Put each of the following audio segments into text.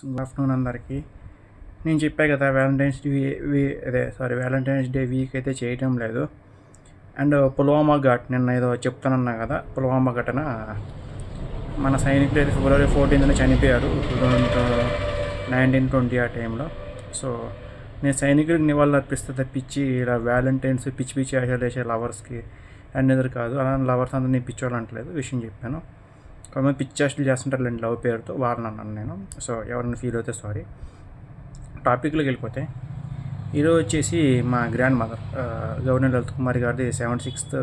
Good afternoon అందరికీ. నేను చెప్పా కదా వ్యాలంటైన్స్ డే వీక్ అయితే చేయటం లేదు. అండ్ పుల్వామా ఘాట్ నిన్న ఏదో చెప్తానన్నా కదా, పుల్వామా ఘటన మన సైనికులు అయితే February 14th చనిపోయారు 1920 ఆ టైంలో. సో నేను సైనికుడికి నివాళులు అర్పిస్తే తప్పించి ఇలా వ్యాలంటైన్స్ పిచ్చి పిచ్చి ఆశలు వేసే లవర్స్కి అండ్ ఎదురు కాదు. అలా లవర్స్ అందరూ నేను పిచ్చోళ్ళంటలేదు, విషయం చెప్పాను. కొంతమంది పిచ్చి చేష్టలు చేస్తుంటారు లేండి లవ్ పేరుతో, వాళ్ళని అన్నాను నేను. సో ఎవరైనా ఫీల్ అవుతే సారీ. టాపిక్లోకి వెళ్ళిపోతే ఈరోజు వచ్చేసి మా గ్రాండ్ మదర్ గవర్నర్ లలిత్ కుమారి గారిది 76th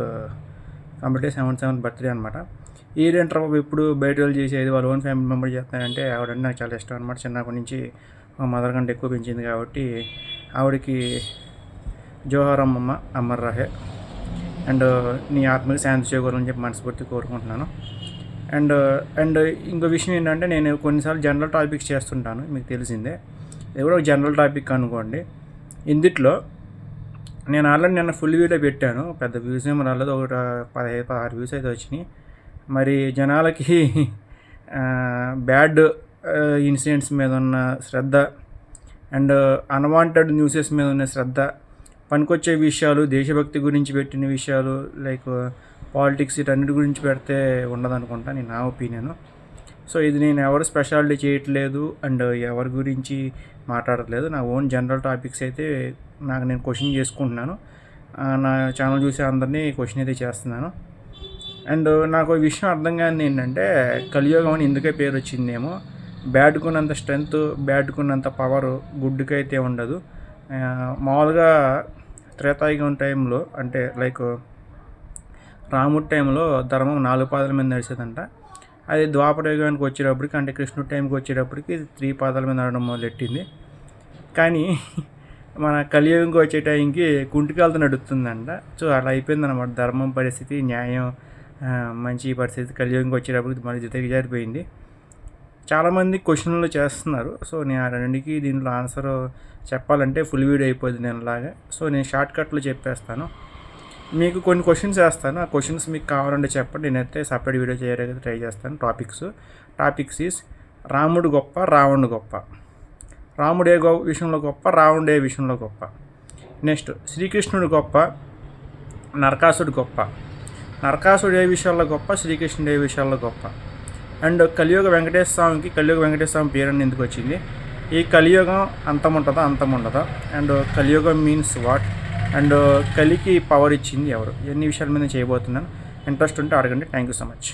కంప్లీట్ 77th బర్త్డే అనమాట. ఏంటంటారు బాబు ఎప్పుడు బయట వాళ్ళు చేసేది వాళ్ళ ఓన్ ఫ్యామిలీ మెంబర్ చేస్తానంటే ఆవిడంటే నాకు చాలా ఇష్టం అనమాట. చిన్నప్పటి నుంచి మా మదర్ కంటే ఎక్కువ పెంచింది కాబట్టి ఆవిడకి జోహార్ అమ్మమ్మ అమర్ రహే. అండ్ నీ ఆత్మకి శాంతి చేకూరాలని చెప్పి మనస్ఫూర్తి కోరుకుంటున్నాను. అండ్ ఇంకో విషయం ఏంటంటే, నేను కొన్నిసార్లు జనరల్ టాపిక్స్ చేస్తుంటాను, మీకు తెలిసిందే. ఇది కూడా ఒక జనరల్ టాపిక్ అనుకోండి. ఇందుట్లో నేను ఆల్రెడీ నిన్న ఫుల్ వీడియో పెట్టాను, పెద్ద వ్యూస్ ఏమో రాలేదు, ఒక 15-16 వ్యూస్ అయితే వచ్చినాయి. మరి జనాలకి బ్యాడ్ ఇన్సిడెంట్స్ మీద ఉన్న శ్రద్ధ అండ్ అన్వాంటెడ్ న్యూసెస్ మీద ఉన్న శ్రద్ధ, పనికొచ్చే విషయాలు దేశభక్తి గురించి పెట్టిన విషయాలు లైక్ పాలిటిక్స్ వీటన్నిటి గురించి పెడితే ఉండదనుకుంటా, నేను నా ఒపీనియను. సో ఇది నేను ఎవరు స్పెషాలిటీ చేయట్లేదు అండ్ ఎవరి గురించి మాట్లాడట్లేదు. నా ఓన్ జనరల్ టాపిక్స్ అయితే నేను క్వశ్చన్ చేసుకుంటున్నాను. నా ఛానల్ చూసే అందరినీ క్వశ్చన్ అయితే చేస్తున్నాను. అండ్ నాకు ఈ విషయం అర్థం కానిది ఏంటంటే, కలియుగం అని ఎందుకే పేరు వచ్చిందేమో. బ్యాడ్కున్నంత స్ట్రెంగ్త్, బ్యాడ్కున్నంత పవర్ గుడ్డుకి అయితే ఉండదు. మామూలుగా త్రేతాయుగం టైంలో అంటే లైక్ రాముడి టైంలో ధర్మం 4 పాదాల మీద నడిచేదంట. అది ద్వాపర యుగానికి వచ్చేటప్పటికి అంటే కృష్ణుడి టైంకి వచ్చేటప్పటికి 3 పాదాల మీద నడవడం మొదలెట్టింది. కానీ మన కలియుగంకి వచ్చే టైంకి కుంటికాలతో నడుస్తుందంట. సో అలా అయిపోయిందన్నమాట ధర్మం పరిస్థితి, న్యాయం మంచి పరిస్థితి కలియుగంకి వచ్చేటప్పటికి మన దిగజారిపోయింది. చాలామంది క్వశ్చన్లు చేస్తున్నారు. సో నేను ఆ రెండింటికి దీంట్లో ఆన్సర్ చెప్పాలంటే ఫుల్ వీడియో అయిపోద్ది నేనులాగా. సో నేను షార్ట్ కట్లో చెప్పేస్తాను. మీకు కొన్ని క్వశ్చన్స్ వేస్తాను, ఆ క్వశ్చన్స్ మీకు కావాలంటే చెప్పండి, నేనైతే సపరేట్ వీడియో చేయడానికి ట్రై చేస్తాను. టాపిక్స్ ఈజ్ రాముడు గొప్ప, రావణుడు గొప్ప, రాముడు ఏ విషయంలో గొప్ప, రావణుడు ఏ విషయంలో గొప్ప. నెక్స్ట్ శ్రీకృష్ణుడు గొప్ప, నరకాసుడు గొప్ప, నరకాసుడు ఏ విషయాల్లో గొప్ప, శ్రీకృష్ణుడు ఏ విషయాల్లో గొప్ప. అండ్ కలియుగ వెంకటేశ్వర స్వామి పేరు ఎందుకు వచ్చింది, ఈ కలియుగం అంతం ఉండదా, అండ్ కలియుగం మీన్స్ వాట్, అండ్ కలికి పవర్ ఇచ్చింది ఎవరు, ఎన్ని విషయాల మీద చేయబోతున్నాను. ఇంట్రెస్ట్ ఉంటే అడగండి. Thank you so much.